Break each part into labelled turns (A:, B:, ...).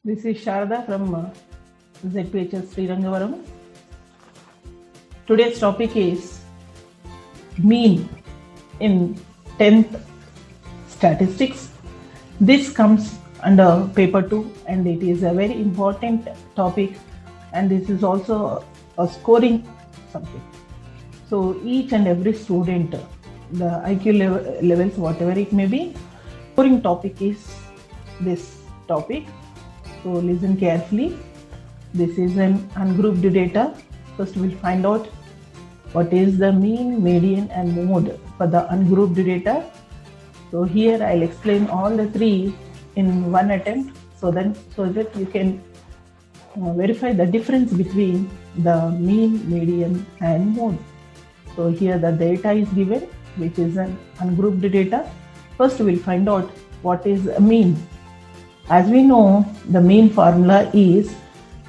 A: This is Sharda from ZPHS Srirangavaram. Today's topic is mean in 10th statistics. This comes under paper 2 and it is a very important topic, and this is also a scoring subject. So each and every student, the IQ levels, whatever it may be, scoring topic is this topic. So listen carefully. This is an ungrouped data. First we'll find out what is the mean, median and mode for the ungrouped data. So here I'll explain all the three in one attempt so that you can verify the difference between the mean, median and mode. So here the data is given, which is an ungrouped data. First we'll find out what is a mean. As we know, the mean formula is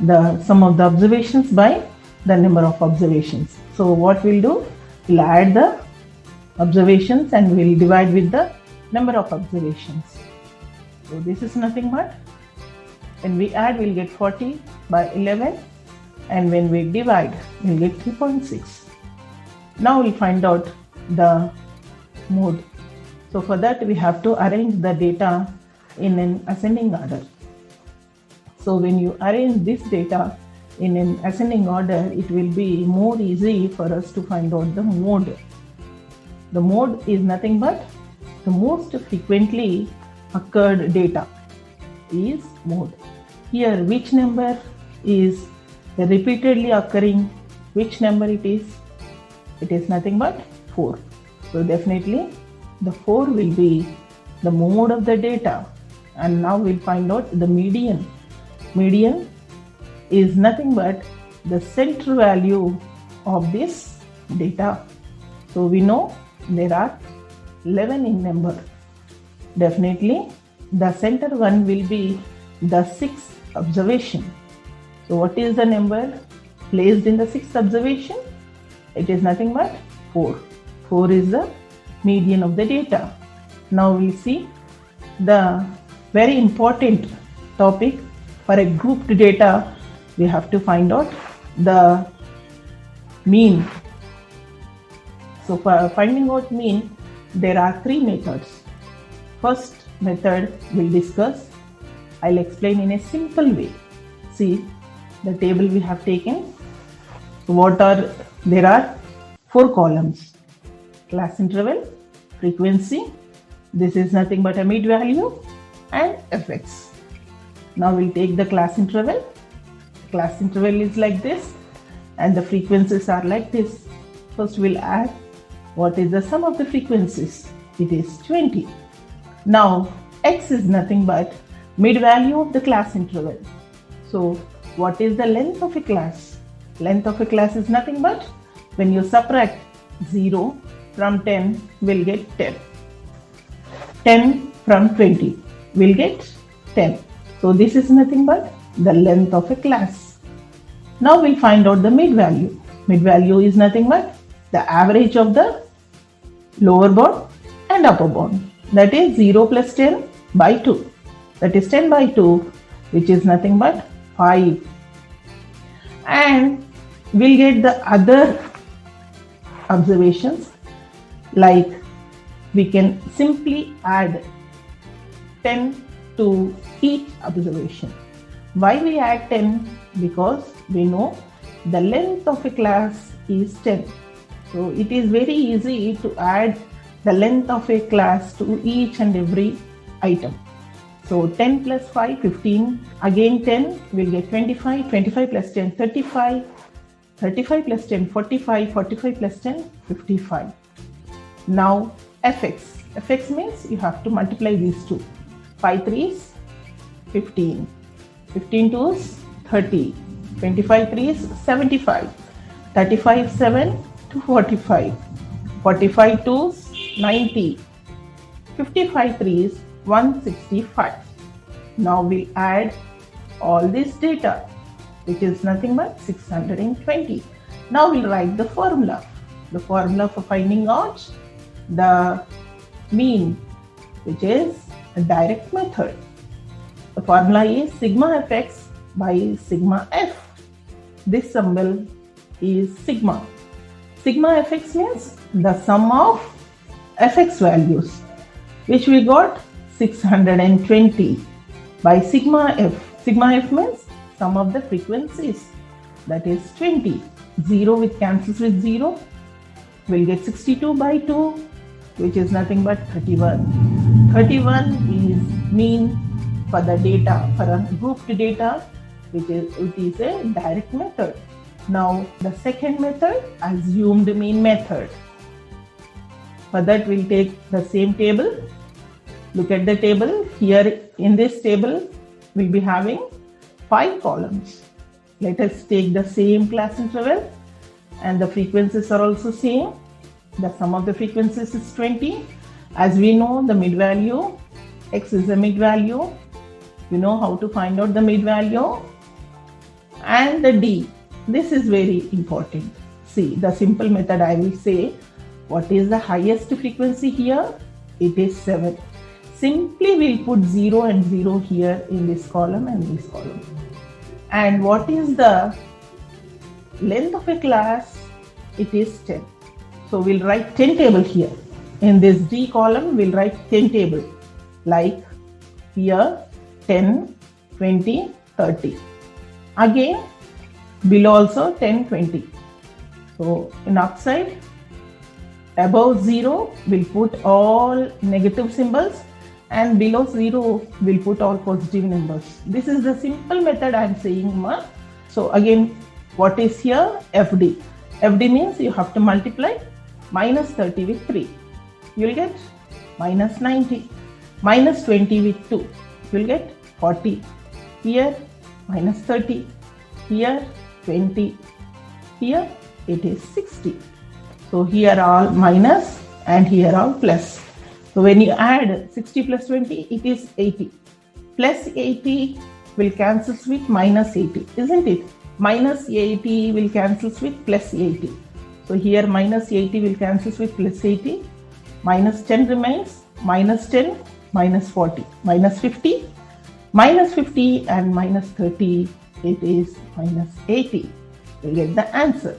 A: the sum of the observations by the number of observations. So what we'll do, we'll add the observations and we'll divide with the number of observations. So this is nothing but, when we add, we'll get 40 by 11, and when we divide, we'll get 3.6. Now we'll find out the mode. So for that, we have to arrange the data in an ascending order. So when you arrange this data in an ascending order, it will be more easy for us to find out the mode. The mode is nothing but the most frequently occurred data is mode. Here, which number is repeatedly occurring, which number it is nothing but 4. So definitely the 4 will be the mode of the data. And now we'll find out the median. Median is nothing but the center value of this data. So we know there are 11 in number. Definitely the center one will be the 6th observation. So what is the number placed in the 6th observation? It is nothing but 4. 4 is the median of the data. Now we see the very important topic. For a grouped data, we have to find out the mean. So for finding out mean, there are 3 methods. First method we'll discuss. I'll explain in a simple way. See the table we have taken. There are 4 columns. Class interval, frequency, this is nothing but a mid value, and fx. Now we'll take the class interval. Class interval is like this and the frequencies are like this. First we'll add what is the sum of the frequencies. It is 20. Now x is nothing but mid value of the class interval. So what is the length of a class? Length of a class is nothing but, when you subtract 0 from 10, we'll get 10. 10 from 20, we'll get 10. So this is nothing but the length of a class. Now we'll find out the mid value. Mid value is nothing but the average of the lower bound and upper bound. That is 0 plus 10 by 2. That is 10 by 2, which is nothing but 5. And we'll get the other observations, like we can simply add 10 to each observation. Why we add 10? Because we know the length of a class is 10. So it is very easy to add the length of a class to each and every item. So 10 plus 5, 15, again 10, we'll get 25, 25 plus 10, 35, 35 plus 10, 45, 45 plus 10, 55. Now fx. Fx means you have to multiply these two. 5 3s, 15. 15 2s, 30. 25 3s, 75. 35 7 to 45. 45 2s, 90. 55 3s, 165. Now we'll add all this data, which is nothing but 620. Now we'll write the formula. The formula for finding out the mean, which is a direct method. The formula is sigma fx by sigma f. This symbol is sigma. Sigma fx means the sum of fx values, which we got 620 by sigma f. Sigma f means sum of the frequencies, that is 20. 0 which cancels with 0, we'll get 62 by 2, which is nothing but 31. 31 is mean for the data, for a grouped data, it is a direct method. Now the second method, assumed mean method. For that we'll take the same table. Look at the table. Here in this table we'll be having 5 columns. Let us take the same class interval, and the frequencies are also same. The sum of the frequencies is 20. As we know, the mid value, x is the mid value. You know how to find out the mid value. And the d, this is very important. See, the simple method I will say, what is the highest frequency here? It is 7. Simply we'll put 0 and 0 here in this column and this column. And what is the length of a class? It is 10. So we'll write 10 table here. In this D column, we'll write 10 table. Like here, 10, 20, 30. Again, below also 10, 20. So in upside, above 0, we'll put all negative symbols, and below 0, we'll put all positive numbers. This is the simple method I am saying. So again, what is here? FD. FD means you have to multiply minus 30 with 3. You'll get minus 90. Minus 20 with 2. You'll get 40. Here, minus 30. Here, 20. Here, it is 60. So here all minus and here all plus. So when you add 60 plus 20, it is 80. Plus 80 will cancel with minus 80, isn't it? Minus 80 will cancel with plus 80. So here minus 80 will cancel with plus 80. Minus 10 remains, minus 10, minus 40, minus 50, minus 50 and minus 30, it is minus 80. We'll get the answer.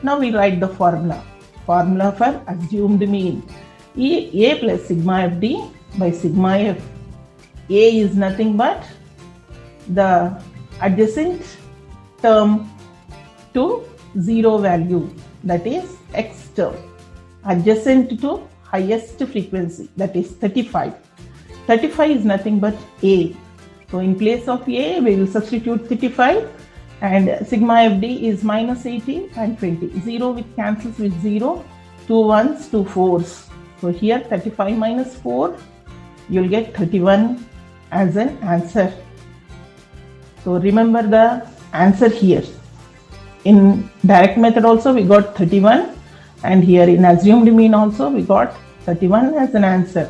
A: Now we write the formula. Formula for assumed mean. A plus sigma fd by sigma f. A is nothing but the adjacent term to 0 value, that is x term, adjacent to highest frequency, that is 35. 35 is nothing but A. So in place of A, we will substitute 35, and sigma fd is minus 80 and 20. 0 which cancels with 0, 2 ones, 2 fours. So here 35 minus 4, you'll get 31 as an answer. So remember the answer here. In direct method also we got 31, and here in assumed mean also we got 31 as an answer.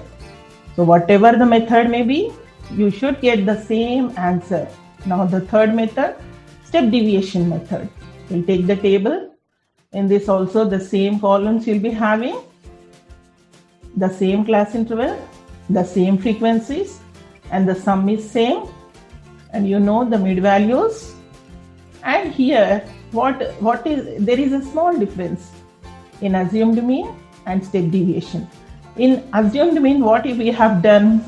A: So whatever the method may be, you should get the same answer. Now the third method, step deviation method. We'll take the table. In this also the same columns you'll be having, the same class interval, the same frequencies, and the sum is same, and you know the mid values. And here there is a small difference in assumed mean and step deviation. In assumed mean, what we have done,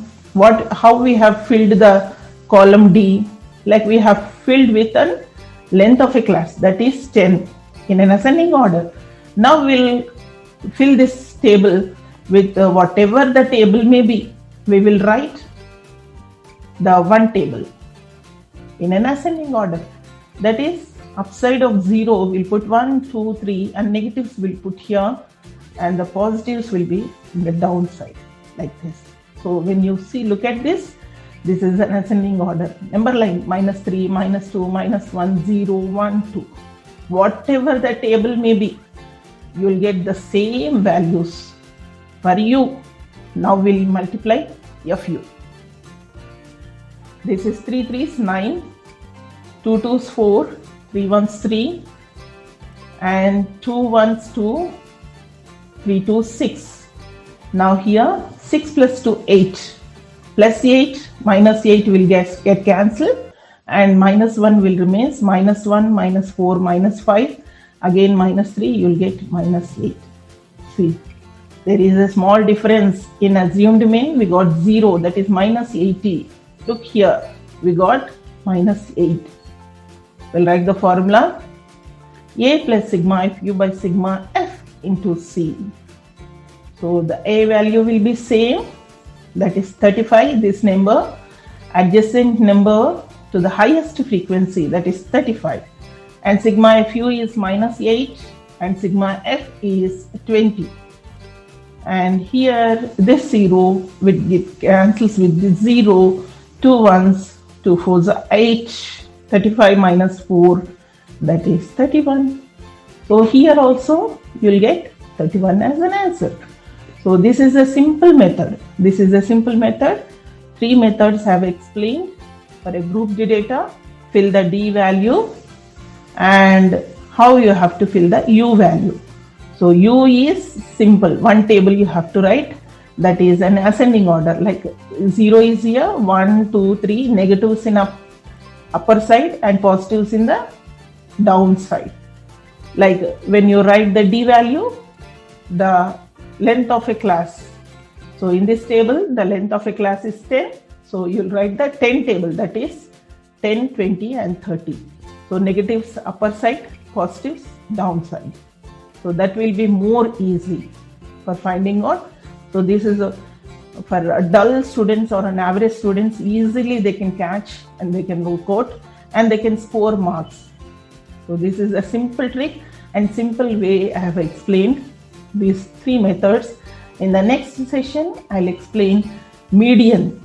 A: how we have filled the column D, like we have filled with a length of a class, that is 10 in an ascending order. Now we'll fill this table with whatever the table may be. We will write the one table in an ascending order, that is upside of 0 we'll put 1, 2, 3, and negatives we'll put here, and the positives will be in the downside, like this. So when you see, look at this, this is an ascending order. Number line minus 3, minus 2, minus 1, 0, 1, 2. Whatever the table may be, you will get the same values for u. Now we'll multiply fu. This is 3 3s 9, 2 2s 4, 3 1s 3, and 2 1s 2, 3 2s 6. Now here 6 plus 2 8. Plus 8, minus 8 will get cancelled, and minus 1 will remain. Minus 1, minus 4, minus 5, again minus 3, you will get minus 8. See, there is a small difference. In assumed mean, we got 0, that is minus 80. Look here, we got minus 8. We'll write the formula. A plus sigma fu by sigma f into C. So the A value will be same, that is 35, this number, adjacent number to the highest frequency, that is 35. And sigma fu is minus 8 and sigma f is 20. And here this 0 will get cancels with the 0, 2 ones, 2 fours are 8, 35 minus 4, that is 31. So here also you will get 31 as an answer. So this is a simple method. This is a simple method. 3 methods have explained. For a grouped data, fill the D value and how you have to fill the U value. So U is simple. One table you have to write, that is an ascending order, like 0 is here, 1, 2, 3, negatives in upper side and positives in the down side. Like when you write the D value, the length of a class. So in this table, the length of a class is 10. So you'll write the 10 table, that is 10, 20 and 30. So negatives upper side, positives downside. So that will be more easy for finding out. So this is for dull students or an average students, easily they can catch and they can work out and they can score marks. So this is a simple trick and simple way I have explained these 3 methods. In the next session, I'll explain median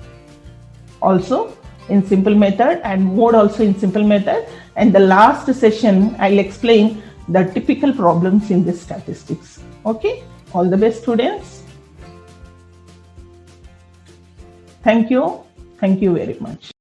A: also in simple method and mode also in simple method. And the last session, I'll explain the typical problems in this statistics. Okay, all the best students. Thank you very much.